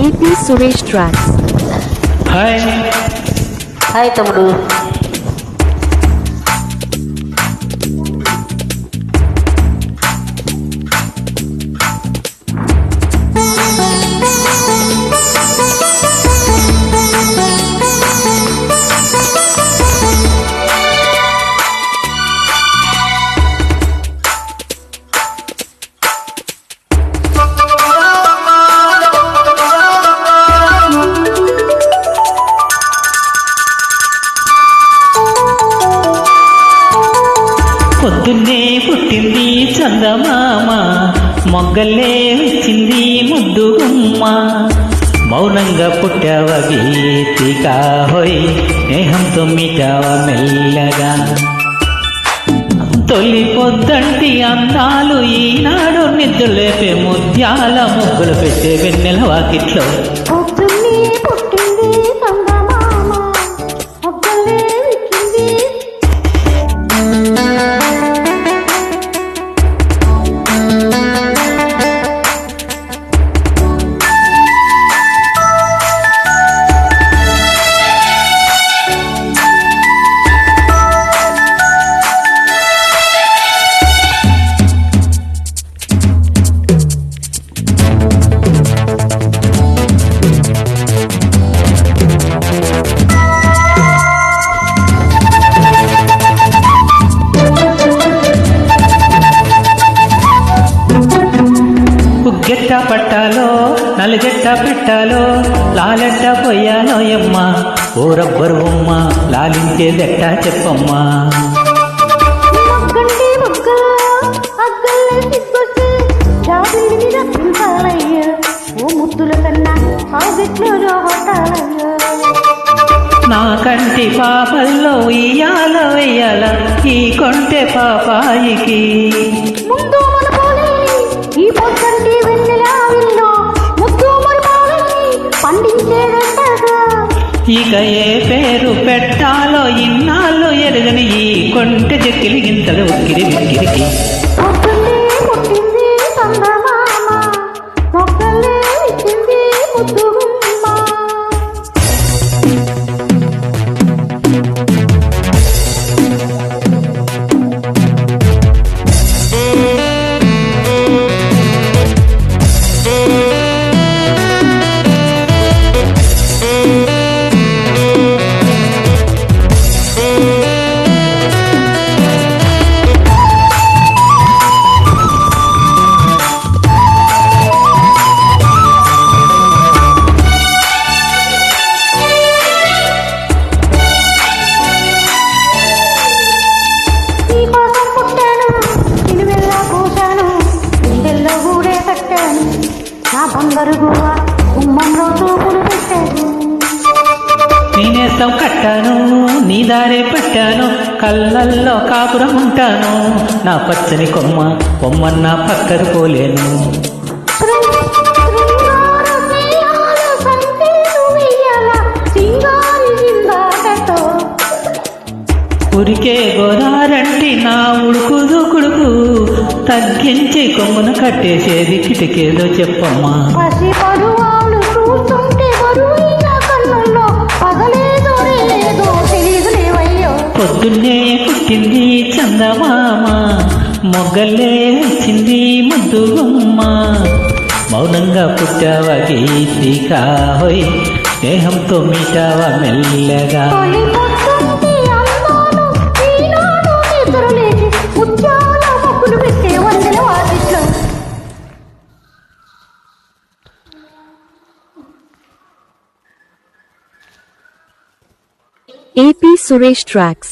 AP Suresh tracks. Hi hi తమ్ముడు. పొద్దున్నే పుట్టింది చందమామ, మొగ్గలే వచ్చింది ముద్దు గుమ్మ. మౌనంగా పుట్టావ గీతికా హోయ్, స్నేహంతో మీటావ మెల్లగా. తొలి పొద్దంటి అందాలు ఈనాడు నిద్రలేపే ముత్యాల ముగ్గులు పెట్టే వెన్నెల వాకిట్లో. ఉగ్గెట్ట పట్టాలో నలుగెట్ట పెట్టాలో, లాలెట్ట పోయాలో ఎమ్మ, ఓ రబ్బరు ఉమ్మ లాలించేదెట్ట చెప్పమ్మా. నా కంటి పాపల్లో ఇయ్యాల వెయ్యాల ఈ కొంటె పాపాయికి. ఇక ఏ పేరు పెట్టాలో ఇన్నాళ్ళు ఎరగని ఈ కొంటె చెక్కిలి గింతలు ఉక్కిరి విక్కిరికి. నేనేస్తాం కట్టాను నీ దారే పట్టాను, కళ్ళల్లో కాపురం ఉంటాను. నా పచ్చని కొమ్మ కొమ్మన్న పక్కకు పోలేను. ఉరికే గోదారంటి నా ఉడుకు దూకుడుకు, తగ్గించి కొమ్మును కట్టేసేది కిటికేదో చెప్పమ్మా. పొద్దున్నే పుట్టింది చందమామ, మొగ్గలే వచ్చింది ముద్దు గుమ్మ. మౌనంగా పుట్టావ గీతికా హోయ్, స్నేహంతో మీటావ మెల్లగా. AP Suresh tracks.